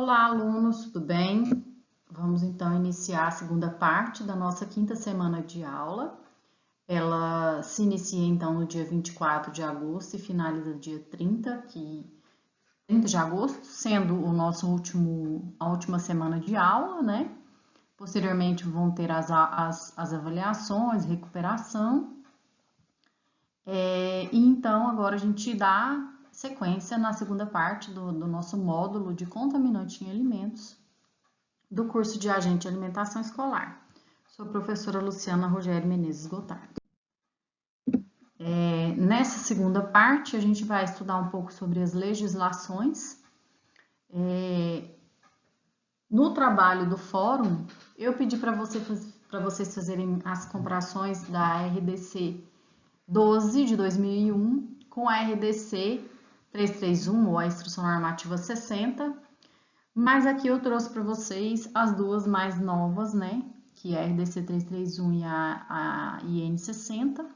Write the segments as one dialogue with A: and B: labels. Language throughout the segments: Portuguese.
A: Olá, alunos, tudo bem? Vamos então iniciar a segunda parte da nossa quinta semana de aula. Ela se inicia então no dia 24 de agosto e finaliza no dia 30 de agosto, sendo a última semana de aula, né? Posteriormente vão ter as avaliações, recuperação. E então agora a gente dá sequência na segunda parte do nosso módulo de contaminante em alimentos do curso de Agente de Alimentação Escolar. Sou a professora Luciana Rogério Menezes Gotardo. Nessa segunda parte, a gente vai estudar um pouco sobre as legislações. No trabalho do fórum, eu pedi para vocês fazerem as comparações da RDC 12 de 2001 com a RDC 331, ou a Instrução Normativa 60, mas aqui eu trouxe para vocês as duas mais novas, né, que é a RDC 331 e a IN 60.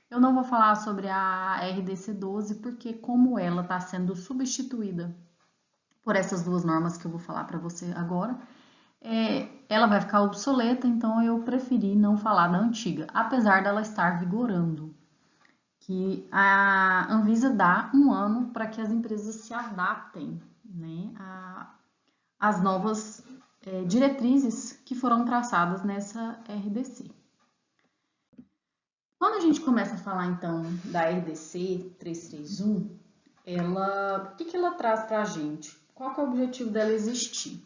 A: Eu não vou falar sobre a RDC 12, porque como ela está sendo substituída por essas duas normas que eu vou falar para você agora, ela vai ficar obsoleta, então eu preferi não falar da antiga, apesar dela estar vigorando. Que a Anvisa dá um ano para que as empresas se adaptem, né, às novas diretrizes que foram traçadas nessa RDC. Quando a gente começa a falar, então, da RDC 331, o que ela traz para a gente? Qual que é o objetivo dela existir?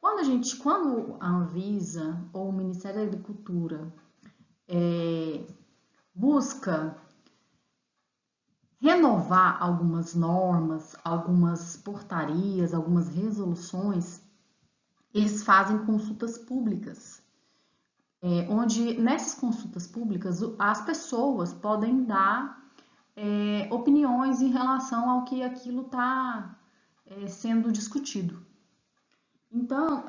A: Quando a Anvisa ou o Ministério da Agricultura busca renovar algumas normas, algumas portarias, algumas resoluções, eles fazem consultas públicas, onde nessas consultas públicas as pessoas podem dar opiniões em relação ao que aquilo está sendo discutido. Então,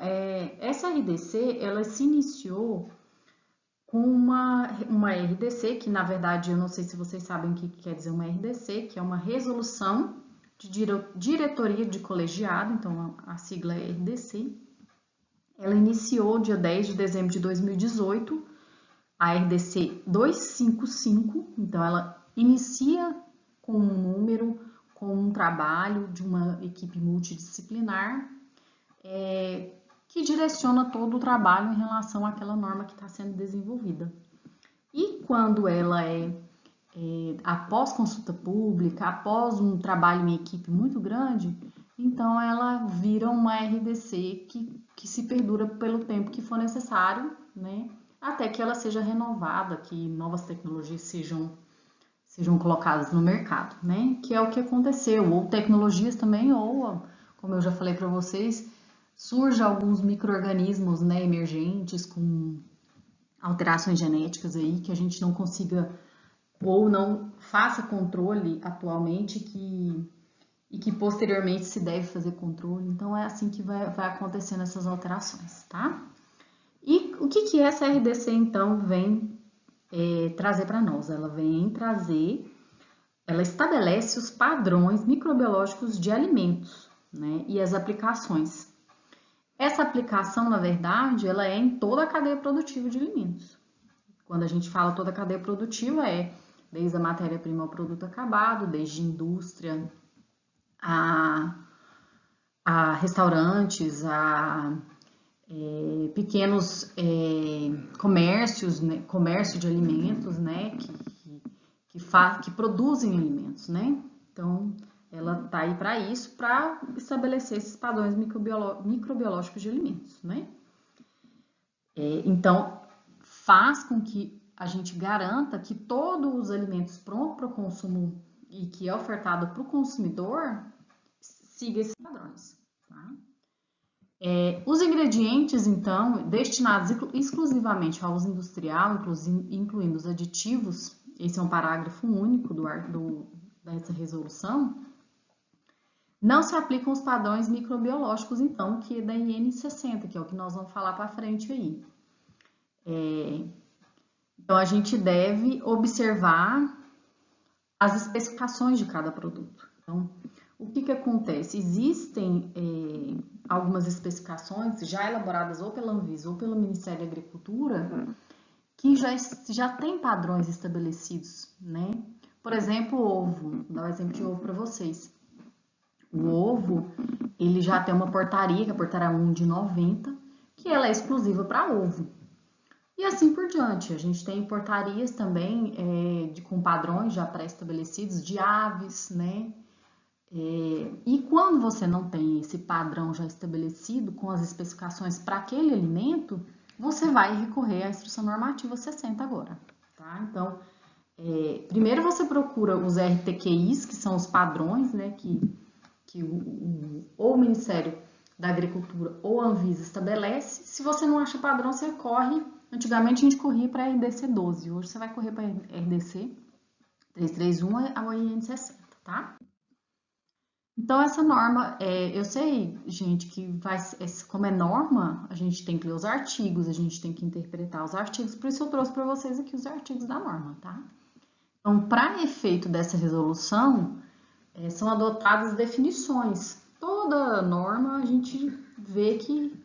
A: essa RDC, ela se iniciou com uma RDC, que na verdade eu não sei se vocês sabem o que quer dizer uma RDC, que é uma resolução de diretoria de colegiado, então a sigla é RDC. Ela iniciou dia 10 de dezembro de 2018, a RDC 255, então ela inicia com um número, com um trabalho de uma equipe multidisciplinar, que direciona todo o trabalho em relação àquela norma que está sendo desenvolvida. E quando ela após consulta pública, após um trabalho em equipe muito grande, então ela vira uma RDC que se perdura pelo tempo que for necessário, né, até que ela seja renovada, que novas tecnologias sejam colocadas no mercado, né, que é o que aconteceu, ou tecnologias também, ou, como eu já falei para vocês, surgem alguns micro-organismos, né, emergentes com alterações genéticas aí que a gente não consiga ou não faça controle atualmente e que posteriormente se deve fazer controle. Então é assim que vai acontecendo essas alterações, tá? E o que essa RDC então vem trazer para nós? Ela estabelece os padrões microbiológicos de alimentos, né, e as aplicações. Essa aplicação, na verdade, ela é em toda a cadeia produtiva de alimentos. Quando a gente fala toda a cadeia produtiva, desde a matéria-prima ao produto acabado, desde indústria a restaurantes, a pequenos comércios, né, comércio de alimentos, né, que produzem alimentos, né? Então, ela está aí para isso, para estabelecer esses padrões microbiológicos de alimentos, né? Então, faz com que a gente garanta que todos os alimentos prontos para o consumo e que é ofertado para o consumidor siga esses padrões, tá? Os ingredientes, então, destinados exclusivamente ao uso industrial, incluindo os aditivos, esse é um parágrafo único dessa resolução, não se aplicam os padrões microbiológicos, então, que é da IN 60, que é o que nós vamos falar para frente aí. Então, a gente deve observar as especificações de cada produto. Então, o que acontece? Existem algumas especificações já elaboradas ou pela Anvisa ou pelo Ministério da Agricultura que já tem padrões estabelecidos, né? Por exemplo, o ovo. Vou dar um exemplo de ovo para vocês. O ovo, ele já tem uma portaria, que é a portaria 1 de 90, que ela é exclusiva para ovo. E assim por diante. A gente tem portarias também com padrões já pré-estabelecidos de aves, né? E quando você não tem esse padrão já estabelecido com as especificações para aquele alimento, você vai recorrer à Instrução Normativa 60 agora, tá? Então, primeiro você procura os RTQIs, que são os padrões, né, que ou o Ministério da Agricultura ou a Anvisa estabelece. Se você não acha padrão, você corre. Antigamente a gente corria para a RDC 12, hoje você vai correr para a RDC 331 ao IN 60, tá? Então, essa norma, eu sei, gente, que como é norma, a gente tem que ler os artigos, a gente tem que interpretar os artigos, por isso eu trouxe para vocês aqui os artigos da norma, tá? Então, para efeito dessa resolução, são adotadas definições. Toda norma a gente vê que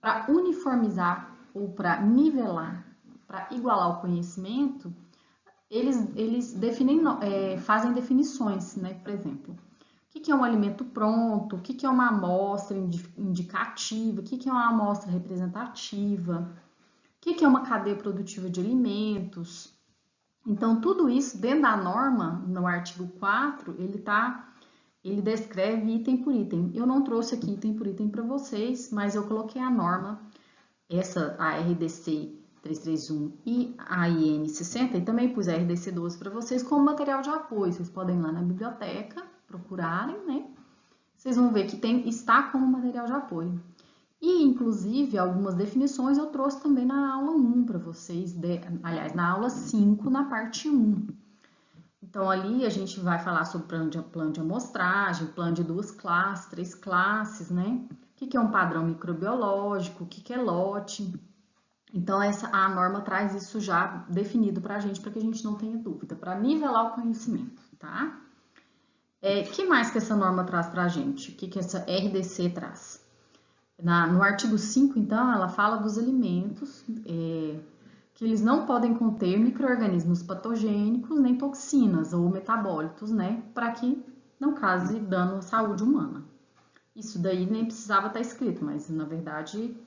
A: para uniformizar ou para nivelar, para igualar o conhecimento, eles definem, fazem definições, né? Por exemplo, o que é um alimento pronto, o que é uma amostra indicativa, o que é uma amostra representativa, o que é uma cadeia produtiva de alimentos. Então, tudo isso dentro da norma, no artigo 4, ele descreve item por item. Eu não trouxe aqui item por item para vocês, mas eu coloquei a norma, a RDC 331 e a IN 60, e também pus a RDC 12 para vocês como material de apoio. Vocês podem ir lá na biblioteca, procurarem, né? Vocês vão ver que está como material de apoio. E, inclusive, algumas definições eu trouxe também na aula 1 para vocês, aliás, na aula 5, na parte 1. Então, ali a gente vai falar sobre plano de amostragem, plano de 2 classes, 3 classes, né? O que é um padrão microbiológico, o que é lote. Então, a norma traz isso já definido para que a gente não tenha dúvida, para nivelar o conhecimento, tá? Que mais que essa norma traz para a gente? O que essa RDC traz? No artigo 5, então, ela fala dos alimentos, que eles não podem conter micro-organismos patogênicos, nem toxinas ou metabólitos, né? Para que não cause dano à saúde humana. Isso daí nem precisava estar escrito, mas, na verdade,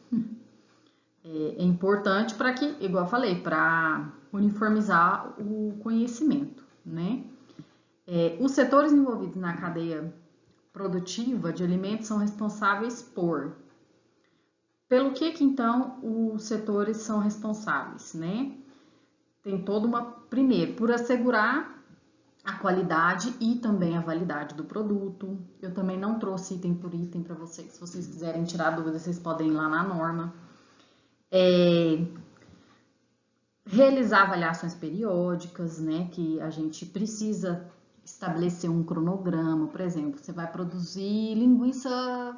A: é importante para que, igual eu falei, para uniformizar o conhecimento, né? Os setores envolvidos na cadeia produtiva de alimentos são responsáveis pelo que então os setores são responsáveis, né? Tem toda primeiro, por assegurar a qualidade e também a validade do produto. Eu também não trouxe item por item para vocês. Se vocês quiserem tirar dúvidas, vocês podem ir lá na norma. Realizar avaliações periódicas, né? Que a gente precisa estabelecer um cronograma. Por exemplo, você vai produzir linguiça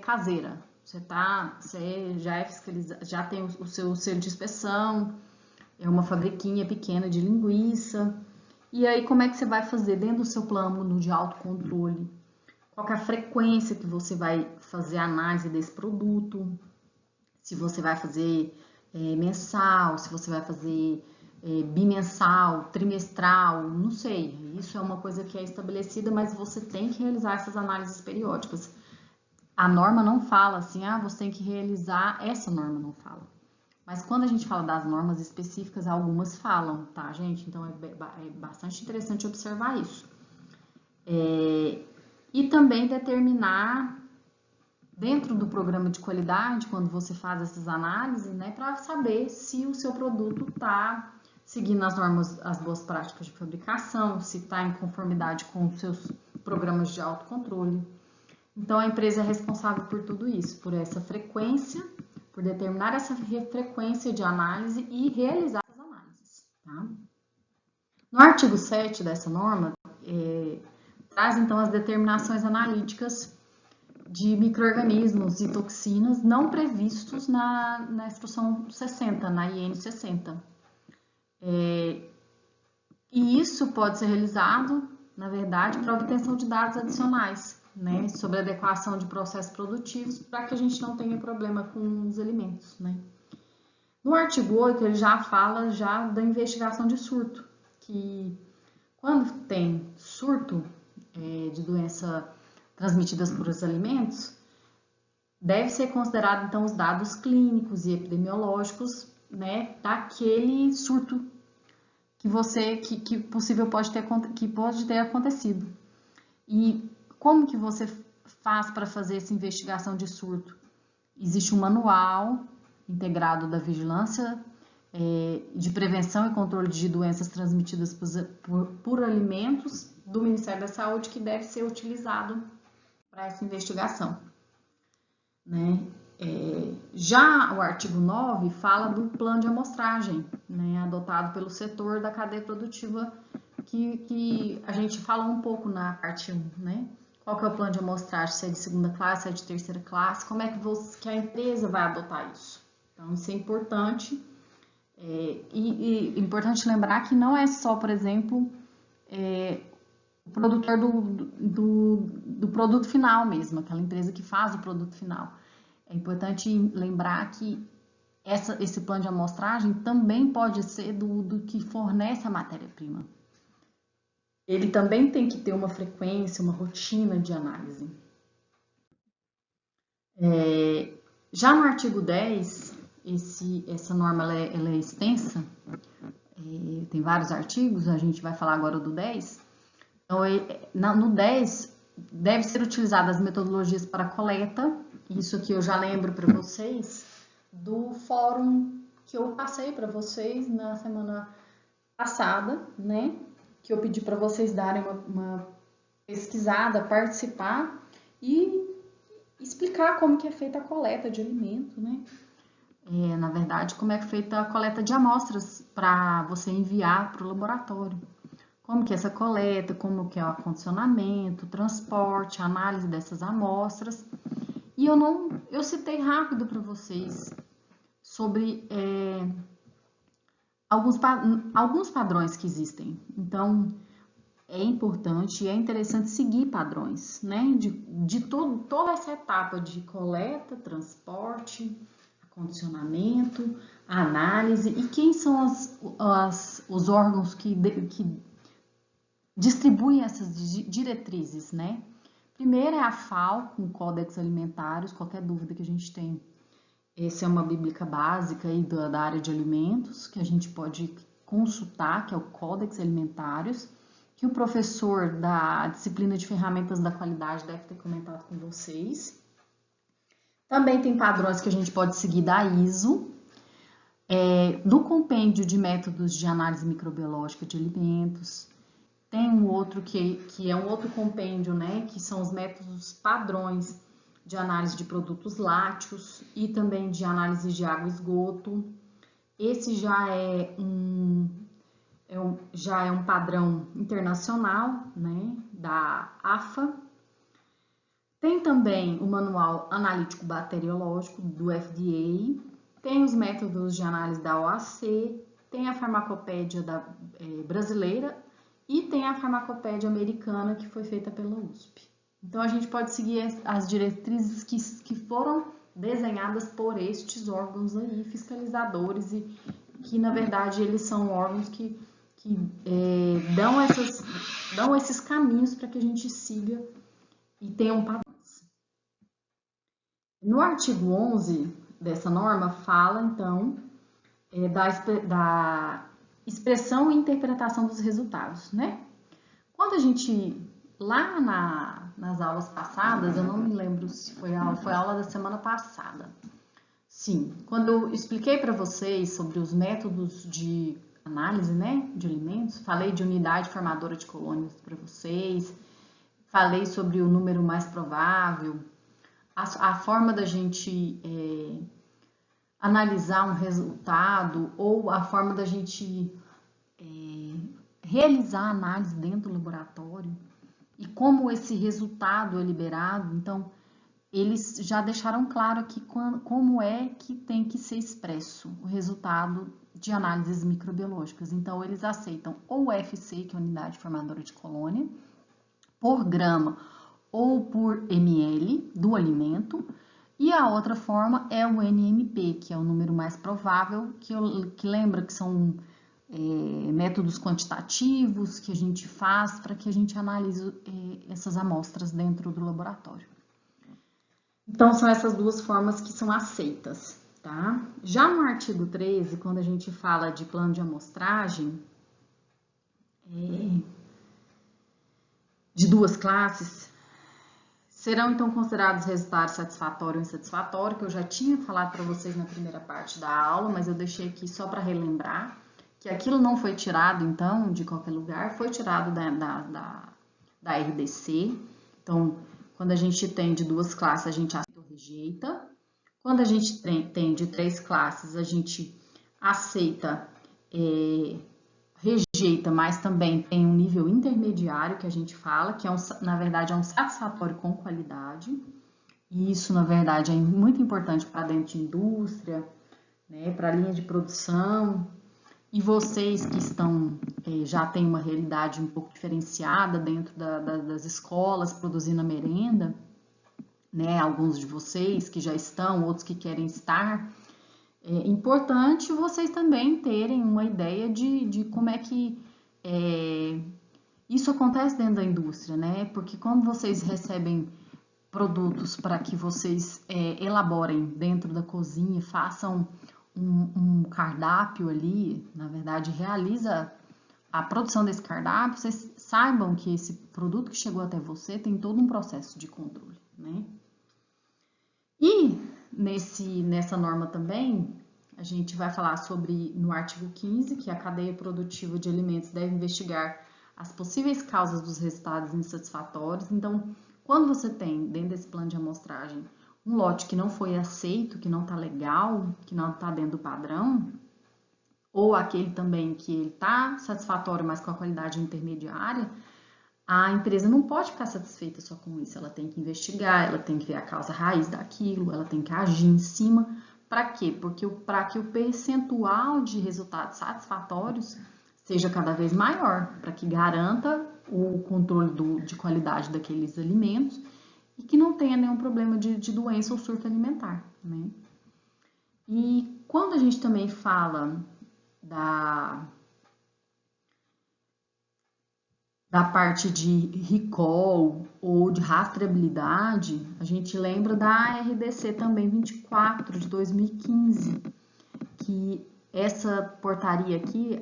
A: caseira. Você já é fiscalizado, já tem o seu selo de inspeção, é uma fabriquinha pequena de linguiça. E aí, como é que você vai fazer dentro do seu plano de autocontrole? Qual que é a frequência que você vai fazer a análise desse produto? Se você vai fazer mensal, se você vai fazer bimensal, trimestral, não sei. Isso é uma coisa que é estabelecida, mas você tem que realizar essas análises periódicas. A norma não fala assim, você tem que realizar, essa norma não fala. Mas quando a gente fala das normas específicas, algumas falam, tá, gente? Então, é bastante interessante observar isso. E também determinar, dentro do programa de qualidade, quando você faz essas análises, né, para saber se o seu produto está seguindo as normas, as boas práticas de fabricação, se está em conformidade com os seus programas de autocontrole. Então, a empresa é responsável por tudo isso, por essa frequência, por determinar essa frequência de análise e realizar as análises, tá? No artigo 7 dessa norma, traz então as determinações analíticas de micro-organismos e toxinas não previstos na Instrução 60, na IN 60. E isso pode ser realizado, na verdade, para obtenção de dados adicionais. né, sobre a adequação de processos produtivos para que a gente não tenha problema com os alimentos, né. No artigo 8, ele já fala da investigação de surto, que quando tem surto de doença transmitidas por os alimentos, deve ser considerado, então, os dados clínicos e epidemiológicos, né, daquele surto que possível pode ter acontecido. E como que você faz para fazer essa investigação de surto? Existe um manual integrado da vigilância de prevenção e controle de doenças transmitidas por alimentos do Ministério da Saúde que deve ser utilizado para essa investigação, né? Já o artigo 9 fala do plano de amostragem, né, adotado pelo setor da cadeia produtiva, que a gente fala um pouco na parte 1, né? Qual que é o plano de amostragem, se é de segunda classe, se é de terceira classe, como é que a empresa vai adotar isso. Então, isso é importante. E importante lembrar que não é só, por exemplo, o produtor do produto final mesmo, aquela empresa que faz o produto final. É importante lembrar que esse plano de amostragem também pode ser do que fornece a matéria-prima. Ele também tem que ter uma frequência, uma rotina de análise. Já no artigo 10, essa norma ela é extensa, tem vários artigos, a gente vai falar agora do 10. Então, no 10, deve ser utilizadas as metodologias para coleta. Isso aqui eu já lembro para vocês do fórum que eu passei para vocês na semana passada, né? Que eu pedi para vocês darem uma pesquisada, participar e explicar como que é feita a coleta de alimento, né? Na verdade, como é feita a coleta de amostras para você enviar para o laboratório. Como que é essa coleta, como que é o acondicionamento, transporte, análise dessas amostras. E eu citei rápido para vocês sobre alguns padrões que existem. Então, é importante e é interessante seguir padrões, né? De toda essa etapa de coleta, transporte, acondicionamento, análise e quem são os órgãos que distribuem essas diretrizes, né? Primeiro é a FAO, com Códex Alimentários, qualquer dúvida que a gente tem. Essa é uma bíblica básica aí da área de alimentos, que a gente pode consultar, que é o Códex Alimentários, que o professor da disciplina de ferramentas da qualidade deve ter comentado com vocês. Também tem padrões que a gente pode seguir da ISO, do compêndio de métodos de análise microbiológica de alimentos. Tem um outro que é um outro compêndio, né, que são os métodos padrões de análise de produtos lácteos e também de análise de água e esgoto. Esse já é um padrão internacional, né, da AFA. Tem também o manual analítico bacteriológico do FDA, tem os métodos de análise da OAC, tem a farmacopédia brasileira e tem a farmacopédia americana que foi feita pela USP. Então, a gente pode seguir as diretrizes que foram desenhadas por estes órgãos aí, fiscalizadores, e que, na verdade, eles são órgãos que dão esses caminhos para que a gente siga e tenha um padrões. No artigo 11 dessa norma, fala, então, da expressão e interpretação dos resultados, né? Quando a gente, lá nas aulas passadas, eu não me lembro se foi a aula da semana passada. Sim, quando eu expliquei para vocês sobre os métodos de análise, né, de alimentos, falei de unidade formadora de colônias para vocês, falei sobre o número mais provável, a forma da gente analisar um resultado ou a forma da gente realizar a análise dentro do laboratório e como esse resultado é liberado. Então, eles já deixaram claro aqui como é que tem que ser expresso o resultado de análises microbiológicas. Então, eles aceitam ou UFC, que é a unidade formadora de colônia, por grama ou por ml do alimento, e a outra forma é o NMP, que é o número mais provável, que lembra que são métodos quantitativos que a gente faz para que a gente analise essas amostras dentro do laboratório. Então, são essas duas formas que são aceitas, tá? Já no artigo 13, quando a gente fala de plano de amostragem, de duas classes, serão então considerados resultados satisfatório ou insatisfatório, que eu já tinha falado para vocês na primeira parte da aula, mas eu deixei aqui só para relembrar que aquilo não foi tirado, então, de qualquer lugar, foi tirado da RDC. Então, quando a gente tem de duas classes, a gente aceita ou rejeita. Quando a gente tem de três classes, a gente aceita, rejeita, mas também tem um nível intermediário que a gente fala, que na verdade é um satisfatório com qualidade. E isso, na verdade, é muito importante para dentro de indústria, né, para a linha de produção. E vocês que estão, já têm uma realidade um pouco diferenciada dentro das escolas, produzindo a merenda, né? Alguns de vocês que já estão, outros que querem estar, é importante vocês também terem uma ideia de como é que isso acontece dentro da indústria, né? Porque quando vocês recebem produtos para que vocês elaborem dentro da cozinha, façam um cardápio ali, na verdade, realiza a produção desse cardápio, vocês saibam que esse produto que chegou até você tem todo um processo de controle, né? E nessa norma também, a gente vai falar sobre, no artigo 15, que a cadeia produtiva de alimentos deve investigar as possíveis causas dos resultados insatisfatórios. Então, quando você tem, dentro desse plano de amostragem, um lote que não foi aceito, que não está legal, que não está dentro do padrão, ou aquele também que ele está satisfatório, mas com a qualidade intermediária, a empresa não pode ficar satisfeita só com isso, ela tem que investigar, ela tem que ver a causa raiz daquilo, ela tem que agir em cima. Para quê? Porque para que o percentual de resultados satisfatórios seja cada vez maior, para que garanta o controle de qualidade daqueles alimentos e que não tenha nenhum problema de doença ou surto alimentar, né? E quando a gente também fala da parte de recall ou de rastreabilidade, a gente lembra da RDC também 24 de 2015, que essa portaria aqui,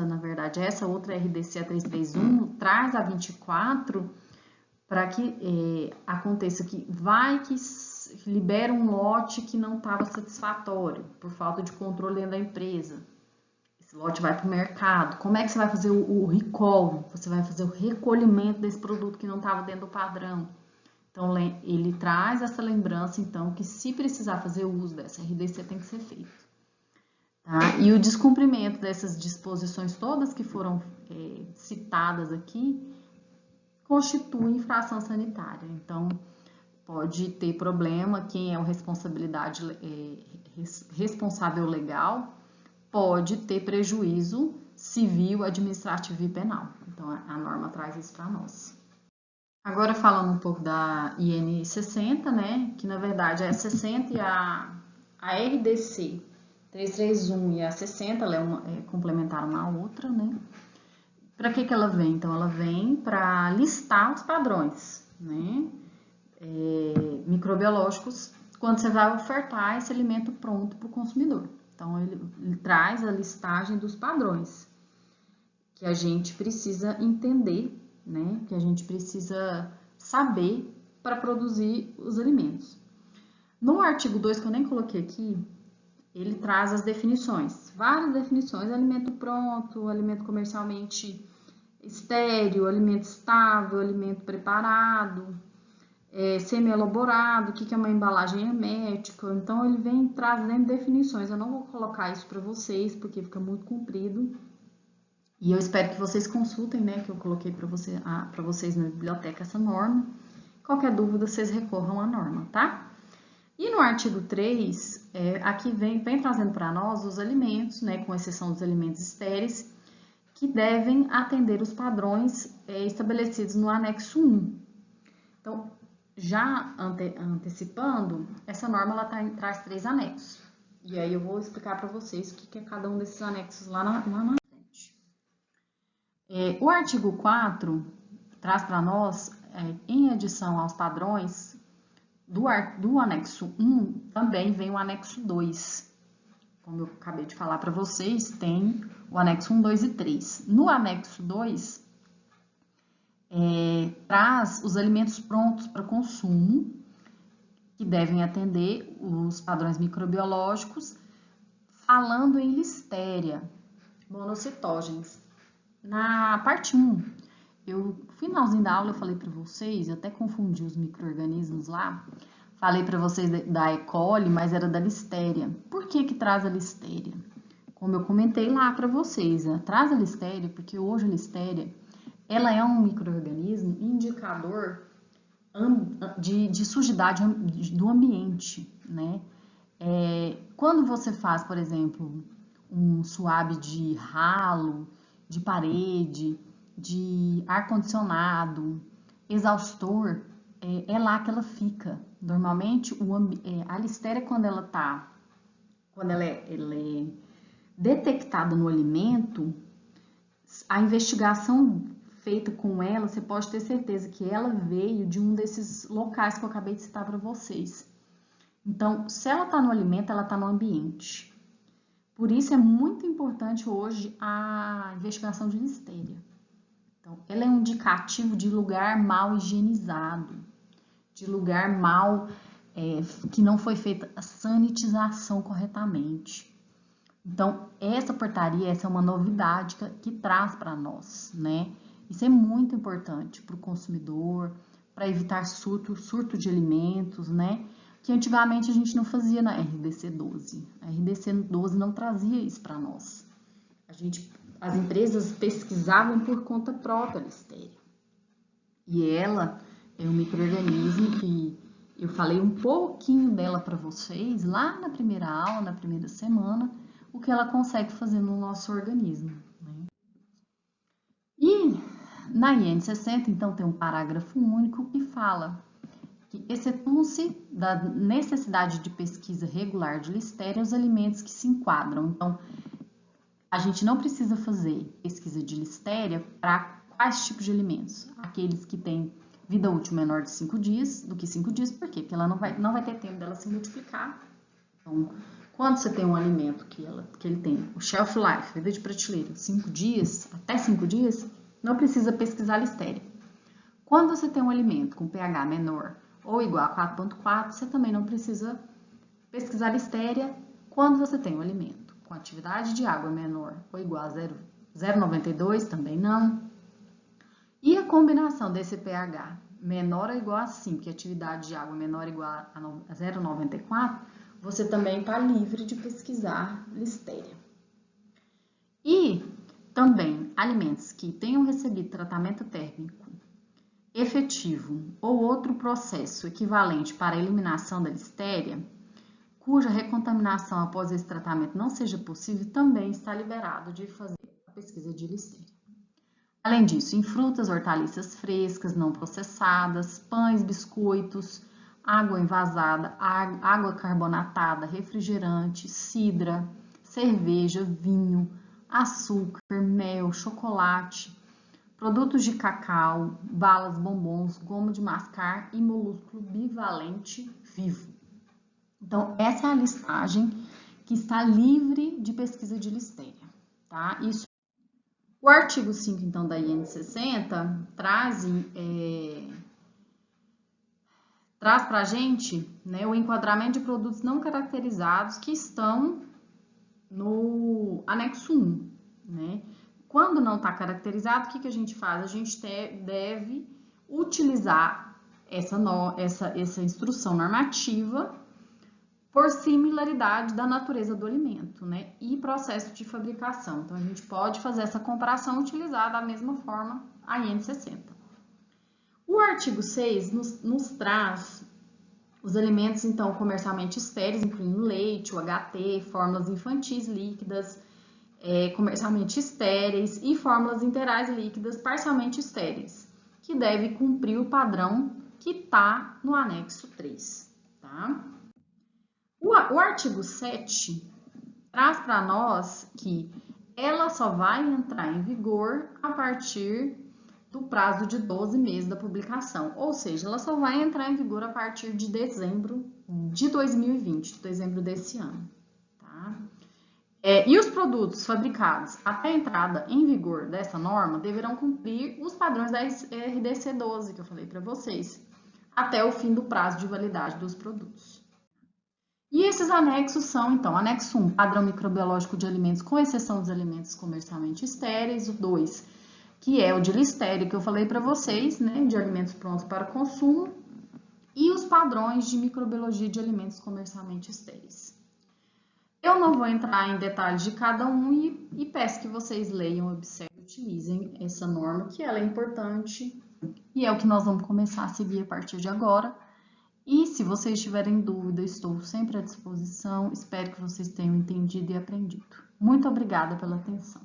A: na verdade, essa outra RDC, a 331, traz a 24 para que aconteça que libera um lote que não estava satisfatório, por falta de controle dentro da empresa. Esse lote vai para o mercado. Como é que você vai fazer o recall? Você vai fazer o recolhimento desse produto que não estava dentro do padrão. Então, ele traz essa lembrança, então, que se precisar fazer uso dessa RDC tem que ser feito. Tá? E o descumprimento dessas disposições todas que foram citadas aqui constitui infração sanitária. Então, pode ter problema, quem é o responsável legal pode ter prejuízo civil, administrativo e penal. Então, a norma traz isso para nós. Agora, falando um pouco da IN 60, né, que na verdade a 60 e a RDC 331 e a 60, ela complementar uma a outra, né? Para que ela vem? Então, ela vem para listar os padrões, né? Microbiológicos, quando você vai ofertar esse alimento pronto para o consumidor. Então, ele traz a listagem dos padrões que a gente precisa entender, né? Que a gente precisa saber para produzir os alimentos. No artigo 2, que eu nem coloquei aqui, ele traz as definições, várias definições: alimento pronto, alimento comercialmente estéril, alimento estável, alimento preparado, semi-elaborado, o que é uma embalagem hermética. Então, ele vem trazendo definições. Eu não vou colocar isso para vocês, porque fica muito comprido. E eu espero que vocês consultem, né, que eu coloquei para vocês na biblioteca essa norma. Qualquer dúvida, vocês recorram à norma, tá? E no artigo 3, aqui vem trazendo para nós os alimentos, né, com exceção dos alimentos estéreis, que devem atender os padrões estabelecidos no anexo 1. Então, já antecipando, essa norma ela traz 3 anexos. E aí eu vou explicar para vocês o que é cada um desses anexos lá na frente. O artigo 4 traz para nós, em adição aos padrões do anexo 1, também vem o anexo 2. Como eu acabei de falar para vocês, tem o anexo 1, 2 e 3. No anexo 2, traz os alimentos prontos para consumo, que devem atender os padrões microbiológicos, falando em listéria, monocitógenes. Na parte 1, finalzinho da aula eu falei para vocês, eu até confundi os micro-organismos lá, falei para vocês da E. coli, mas era da listéria. Por que que traz a listéria? Como eu comentei lá para vocês, traz a listéria porque hoje a listéria, ela é um micro-organismo indicador de sujidade do ambiente, né? Quando você faz, por exemplo, um suave de ralo, de parede, de ar-condicionado, exaustor, é lá que ela fica. Normalmente, a listéria, quando ela é detectada no alimento, a investigação feita com ela, você pode ter certeza que ela veio de um desses locais que eu acabei de citar para vocês. Então, se ela está no alimento, ela está no ambiente. Por isso é muito importante hoje a investigação de listéria. Então, ela é um indicativo de lugar mal higienizado, de lugar mal que não foi feita a sanitização corretamente. Então, essa portaria, essa é uma novidade que traz para nós, né? Isso é muito importante para o consumidor, para evitar surto de alimentos, né? Que antigamente a gente não fazia na RDC 12. A RDC 12 não trazia isso para nós. As empresas pesquisavam por conta própria a listéria. E ela é um micro-organismo que eu falei um pouquinho dela para vocês lá na primeira aula, na primeira semana, o que ela consegue fazer no nosso organismo, né? E na IN 60, então, tem um parágrafo único que fala que, excetuam-se da necessidade de pesquisa regular de listéria os alimentos que se enquadram. Então, a gente não precisa fazer pesquisa de listéria para quais tipos de alimentos? Aqueles que têm vida útil menor de 5 dias, do que 5 dias, por quê? Porque ela não vai ter tempo dela se multiplicar. Então, quando você tem um alimento que ele tem o shelf life, vida de prateleira, 5 dias, até 5 dias, não precisa pesquisar a listéria. Quando você tem um alimento com pH menor ou igual a 4,4, você também não precisa pesquisar a listéria. Quando você tem um alimento com atividade de água menor ou igual a 0,92, também não. E a combinação desse pH menor ou igual a 5 e atividade de água menor ou igual a 0,94, você também está livre de pesquisar listéria. E também alimentos que tenham recebido tratamento térmico efetivo ou outro processo equivalente para a eliminação da listéria, cuja recontaminação após esse tratamento não seja possível, também está liberado de fazer a pesquisa de listéria. Além disso, em frutas, hortaliças frescas, não processadas, pães, biscoitos, água envasada, água carbonatada, refrigerante, cidra, cerveja, vinho, açúcar, mel, chocolate, produtos de cacau, balas, bombons, goma de mascar e molúsculo bivalente vivo. Então, essa é a listagem que está livre de pesquisa de listéria, tá? O artigo 5, então, da IN 60 traz para a gente, né, o enquadramento de produtos não caracterizados que estão no anexo 1, né? Quando não está caracterizado, o que a gente faz? A gente deve utilizar essa instrução normativa por similaridade da natureza do alimento, né? E processo de fabricação. Então, a gente pode fazer essa comparação utilizar da mesma forma a IN 60. O artigo 6 nos traz os alimentos, então, comercialmente estéreis, incluindo leite, o HT, fórmulas infantis líquidas, comercialmente estéreis e fórmulas interais líquidas parcialmente estéreis, que deve cumprir o padrão que está no anexo 3, tá? O artigo 7 traz para nós que ela só vai entrar em vigor a partir do prazo de 12 meses da publicação, ou seja, ela só vai entrar em vigor a partir de dezembro de 2020, dezembro desse ano, tá? E os produtos fabricados até a entrada em vigor dessa norma deverão cumprir os padrões da RDC 12, que eu falei para vocês, até o fim do prazo de validade dos produtos. E esses anexos são, então, anexo 1, padrão microbiológico de alimentos, com exceção dos alimentos comercialmente estéreis, o 2, que é o de listério, que eu falei para vocês, né, de alimentos prontos para consumo, e os padrões de microbiologia de alimentos comercialmente estéreis. Eu não vou entrar em detalhes de cada um e peço que vocês leiam, observem, utilizem essa norma, que ela é importante e é o que nós vamos começar a seguir a partir de agora. E se vocês tiverem dúvida, estou sempre à disposição. Espero que vocês tenham entendido e aprendido. Muito obrigada pela atenção.